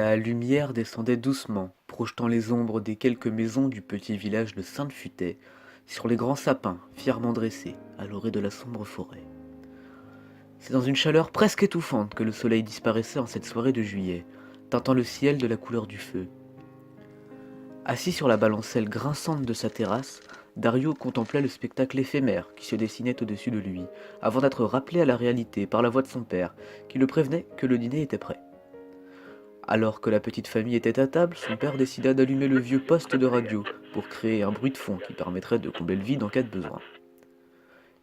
La lumière descendait doucement, projetant les ombres des quelques maisons du petit village de Sainte-Futais sur les grands sapins fièrement dressés à l'orée de la sombre forêt. C'est dans une chaleur presque étouffante que le soleil disparaissait en cette soirée de juillet, teintant le ciel de la couleur du feu. Assis sur la balancelle grinçante de sa terrasse, Dario contemplait le spectacle éphémère qui se dessinait au-dessus de lui, avant d'être rappelé à la réalité par la voix de son père, qui le prévenait que le dîner était prêt. Alors que la petite famille était à table, son père décida d'allumer le vieux poste de radio pour créer un bruit de fond qui permettrait de combler le vide en cas de besoin.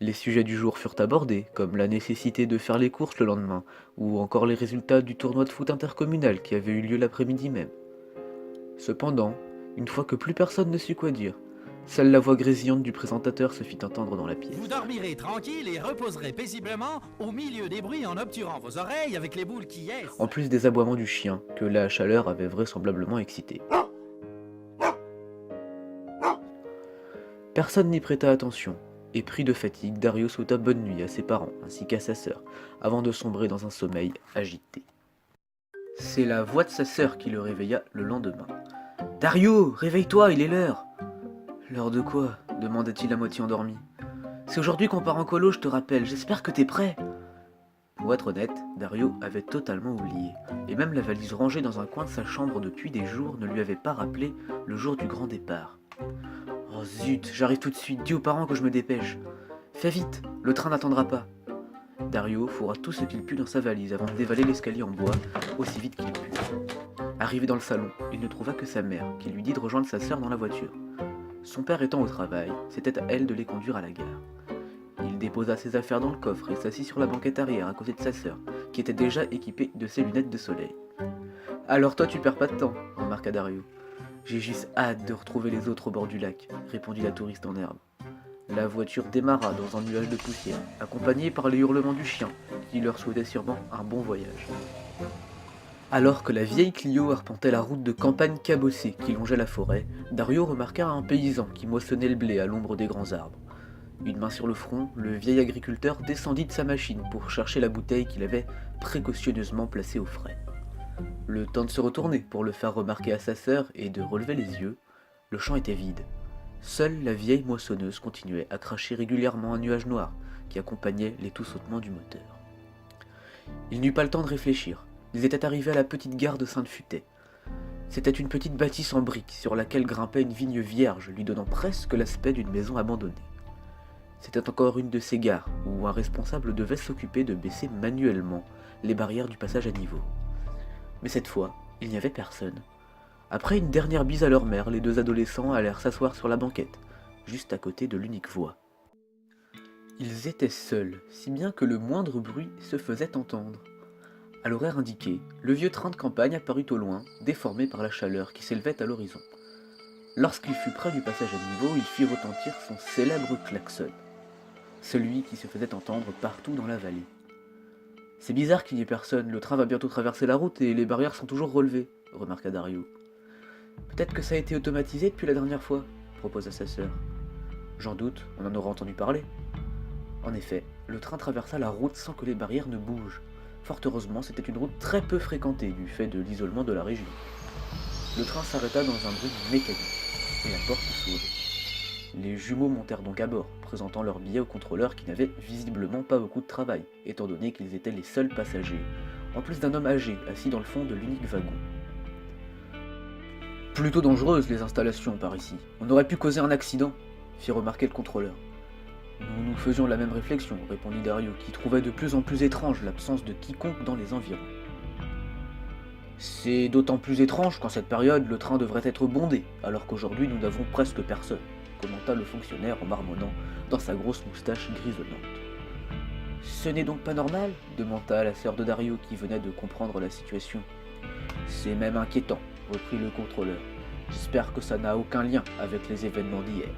Les sujets du jour furent abordés, comme la nécessité de faire les courses le lendemain, ou encore les résultats du tournoi de foot intercommunal qui avait eu lieu l'après-midi même. Cependant, une fois que plus personne ne sut quoi dire, seule la voix grésillante du présentateur se fit entendre dans la pièce. Vous dormirez tranquille et reposerez paisiblement au milieu des bruits en obturant vos oreilles avec les boules qui yaissent. En plus des aboiements du chien, que la chaleur avait vraisemblablement excité. Personne n'y prêta attention, et pris de fatigue, Dario souhaita bonne nuit à ses parents ainsi qu'à sa sœur, avant de sombrer dans un sommeil agité. C'est la voix de sa sœur qui le réveilla le lendemain. « Dario, réveille-toi, il est l'heure !»« L'heure de quoi ?» demanda-t-il à moitié endormi. « C'est aujourd'hui qu'on part en colo, je te rappelle, j'espère que t'es prêt !» Pour être honnête, Dario avait totalement oublié, et même la valise rangée dans un coin de sa chambre depuis des jours ne lui avait pas rappelé le jour du grand départ. « Oh zut, j'arrive tout de suite, dis aux parents que je me dépêche. Fais vite, le train n'attendra pas. » Dario fourra tout ce qu'il put dans sa valise avant de dévaler l'escalier en bois aussi vite qu'il put. Arrivé dans le salon, il ne trouva que sa mère, qui lui dit de rejoindre sa sœur dans la voiture. Son père étant au travail, c'était à elle de les conduire à la gare. Il déposa ses affaires dans le coffre et s'assit sur la banquette arrière à côté de sa sœur, qui était déjà équipée de ses lunettes de soleil. « Alors toi tu perds pas de temps, » remarqua Dario. « J'ai juste hâte de retrouver les autres au bord du lac, » répondit la touriste en herbe. La voiture démarra dans un nuage de poussière, accompagnée par les hurlements du chien, qui leur souhaitait sûrement un bon voyage. Alors que la vieille Clio arpentait la route de campagne cabossée qui longeait la forêt, Dario remarqua un paysan qui moissonnait le blé à l'ombre des grands arbres. Une main sur le front, le vieil agriculteur descendit de sa machine pour chercher la bouteille qu'il avait précautionneusement placée au frais. Le temps de se retourner pour le faire remarquer à sa sœur et de relever les yeux, le champ était vide. Seule la vieille moissonneuse continuait à cracher régulièrement un nuage noir qui accompagnait les tout sautements du moteur. Il n'eut pas le temps de réfléchir. Ils étaient arrivés à la petite gare de Sainte-Futais. C'était une petite bâtisse en briques sur laquelle grimpait une vigne vierge, lui donnant presque l'aspect d'une maison abandonnée. C'était encore une de ces gares où un responsable devait s'occuper de baisser manuellement les barrières du passage à niveau. Mais cette fois, il n'y avait personne. Après une dernière bise à leur mère, les deux adolescents allèrent s'asseoir sur la banquette, juste à côté de l'unique voie. Ils étaient seuls, si bien que le moindre bruit se faisait entendre. À l'horaire indiqué, le vieux train de campagne apparut au loin, déformé par la chaleur qui s'élevait à l'horizon. Lorsqu'il fut près du passage à niveau, il fit retentir son célèbre klaxon, celui qui se faisait entendre partout dans la vallée. « C'est bizarre qu'il n'y ait personne, le train va bientôt traverser la route et les barrières sont toujours relevées, » remarqua Dario. « Peut-être que ça a été automatisé depuis la dernière fois, » proposa sa sœur. « J'en doute, on en aura entendu parler. » En effet, le train traversa la route sans que les barrières ne bougent. Fort heureusement, c'était une route très peu fréquentée du fait de l'isolement de la région. Le train s'arrêta dans un bruit mécanique, et la porte s'ouvrit. Les jumeaux montèrent donc à bord, présentant leur billet au contrôleur qui n'avait visiblement pas beaucoup de travail, étant donné qu'ils étaient les seuls passagers, en plus d'un homme âgé assis dans le fond de l'unique wagon. « Plutôt dangereuses les installations par ici, on aurait pu causer un accident », fit remarquer le contrôleur. Nous faisions la même réflexion, répondit Dario, qui trouvait de plus en plus étrange l'absence de quiconque dans les environs. C'est d'autant plus étrange qu'en cette période, le train devrait être bondé, alors qu'aujourd'hui nous n'avons presque personne, commenta le fonctionnaire en marmonnant dans sa grosse moustache grisonnante. Ce n'est donc pas normal demanda la sœur de Dario qui venait de comprendre la situation. C'est même inquiétant, reprit le contrôleur. J'espère que ça n'a aucun lien avec les événements d'hier.